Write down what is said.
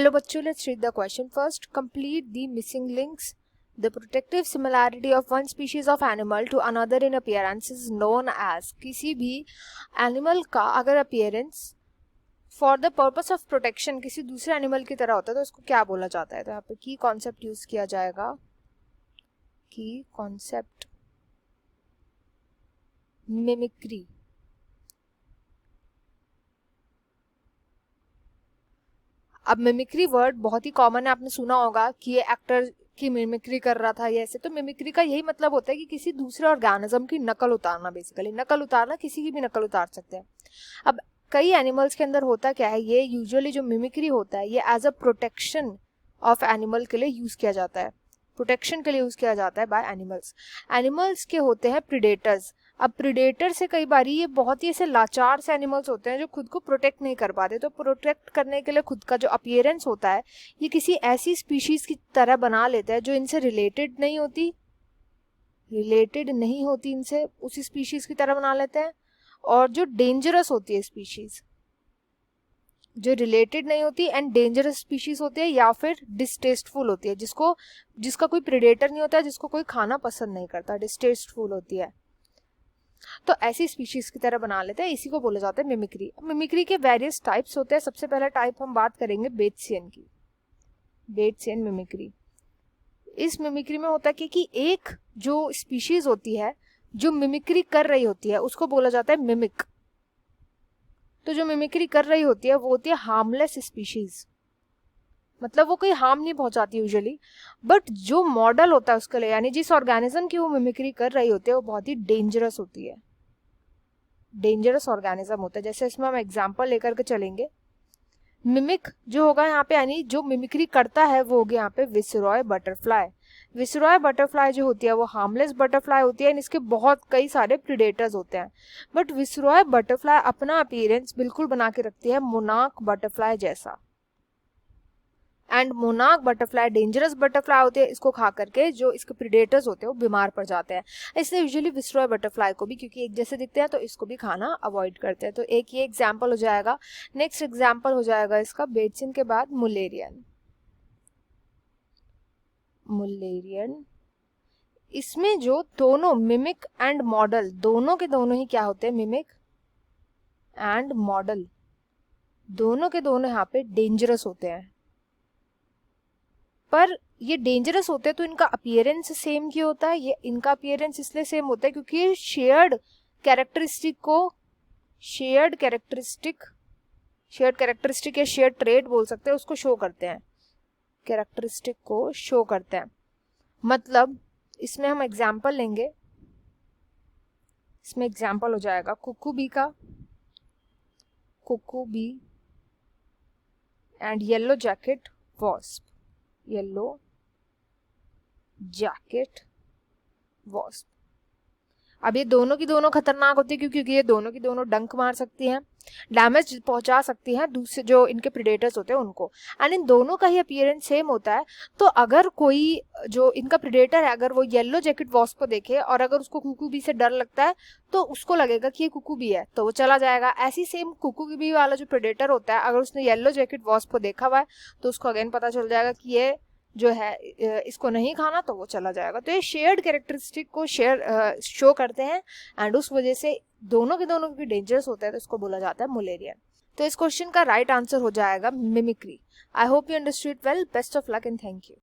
Hello बच्चों, let's read the question first. Complete the missing links. The protective similarity of one species of animal to another in appearance is known as. किसी भी animal का अगर appearance for the purpose of protection किसी दूसरे animal की तरह होता है तो उसको क्या बोला जाता है. तो यहाँ पे की कॉन्सेप्ट यूज किया जाएगा. की कॉन्सेप्ट मिमिक्री. अब मिमिक्री वर्ड बहुत ही कॉमन है, आपने सुना होगा कि ये एक्टर की मिमिक्री कर रहा था या ऐसे. तो मिमिक्री का यही मतलब होता है कि किसी दूसरे ऑर्गेनिज्म की नकल उतारना. बेसिकली नकल उतारना, किसी की भी नकल उतार सकते हैं. अब कई एनिमल्स के अंदर होता क्या है, ये यूजुअली जो मिमिक्री होता है ये as a protection of animal के लिए यूज किया जाता है. प्रोटेक्शन के लिए यूज किया जाता है बाय एनिमल्स. एनिमल्स के होते हैं प्रीडेटर्स. अब प्रीडेटर से कई बार ये बहुत ही ऐसे लाचार से एनिमल्स होते हैं जो खुद को प्रोटेक्ट नहीं कर पाते. तो प्रोटेक्ट करने के लिए खुद का जो अपीयरेंस होता है ये किसी ऐसी स्पीशीज की तरह बना लेते हैं जो इनसे रिलेटेड नहीं होती इनसे, उसी स्पीशीज की तरह बना लेते हैं. और जो डेंजरस होती है स्पीशीज, जो रिलेटेड नहीं होती एंड डेंजरस स्पीशीज होती है या फिर डिस्टेस्टफुल होती है, जिसका कोई प्रेडेटर नहीं होता, जिसको कोई खाना पसंद नहीं करता, डिस्टेस्टफुल होती है. तो ऐसी स्पीशीज की तरह बना लेते हैं, इसी को बोला जाता है मिमिक्री. मिमिक्री के वेरियस टाइप्स होते हैं. सबसे पहला टाइप हम बात करेंगे बेट्सियन की. बेट्सियन मिमिक्री. इस मिमिक्री में होता है कि एक जो स्पीशीज होती है जो मिमिक्री कर रही होती है उसको बोला जाता है मिमिक. तो जो मिमिक्री कर रही होती है वो होती है हार्मलेस स्पीशीज, मतलब वो कोई हार्म नहीं पहुंचाती यूजुअली. बट जो मॉडल होता है उसके लिए, यानी जिस ऑर्गेनिज्म की वो मिमिक्री कर रही होती है वो बहुत ही डेंजरस होती है, डेंजरस ऑर्गेनिज्म होता है. जैसे इसमें हम एग्जांपल लेकर के चलेंगे. मिमिक जो होगा यहाँ पे, यानी जो मिमिक्री करता है वो हो गया यहाँ पे विसरॉय बटरफ्लाई. विसरॉय बटरफ्लाई जो होती है वो हार्मलेस बटरफ्लाई होती है. इसके बहुत कई सारे प्रीडेटर्स होते हैं. बट विसरॉय बटरफ्लाई अपना अपीयरेंस बिल्कुल बना के रखती है मोनार्क बटरफ्लाई जैसा. And monarch butterfly dangerous butterfly होती है. इसको खा करके जो इसके प्रीडेटर्स होते हैं वो बीमार पड़ जाते हैं. इसलिए यूजुअली विसरॉय बटरफ्लाई को भी, क्योंकि एक जैसे दिखते हैं, तो इसको भी खाना अवॉइड करते हैं. तो एक ये एग्जाम्पल हो जाएगा. नेक्स्ट एग्जाम्पल हो जाएगा इसका बेट्सियन के बाद मुलेरियन. मुलेरियन इसमें जो दोनों मिमिक एंड मॉडल, दोनों के दोनों ही क्या होते हैं, मिमिक एंड मॉडल, दोनों के दोनों यहाँ पे डेंजरस होते हैं. पर ये डेंजरस होते हैं तो इनका अपीयरेंस सेम क्यों होता है? ये इनका अपीयरेंस इसलिए सेम होता है क्योंकि ये शेयर्ड कैरेक्टरिस्टिक या शेयर्ड ट्रेट बोल सकते हैं, उसको शो करते हैं, कैरेक्टरिस्टिक को शो करते हैं. मतलब इसमें हम एग्जाम्पल लेंगे. इसमें एग्जाम्पल हो जाएगा कुकूबी का, cuckoo bee and yellow jacket wasp. Yellow jacket wasp. अब ये दोनों की दोनों खतरनाक होती है क्योंकि ये दोनों की दोनों डंक मार सकती हैं, डैमेज पहुंचा सकती हैं दूसरे जो इनके प्रीडेटर्स होते हैं उनको. एंड इन दोनों का ही अपीयरेंस सेम होता है. तो अगर कोई जो इनका प्रीडेटर है, अगर वो येलो जैकेट वॉस्प को देखे और अगर उसको कुकूबी से डर लगता है तो उसको लगेगा कि ये कुकूबी है तो वो चला जाएगा. ऐसी सेम कुकूबी वाला जो प्रीडेटर होता है, अगर उसने येलो जैकेट वॉस्प को देखा हुआ है तो उसको अगेन पता चल जाएगा कि ये जो है इसको नहीं खाना, तो वो चला जाएगा. तो ये शेयर्ड कैरेक्टरिस्टिक को शो करते हैं एंड उस वजह से दोनों के दोनों भी डेंजरस होता है, तो इसको बोला जाता है मुलेरियन. तो इस क्वेश्चन का राइट आंसर हो जाएगा mimicry. I hope you understood well. Best of luck and thank you.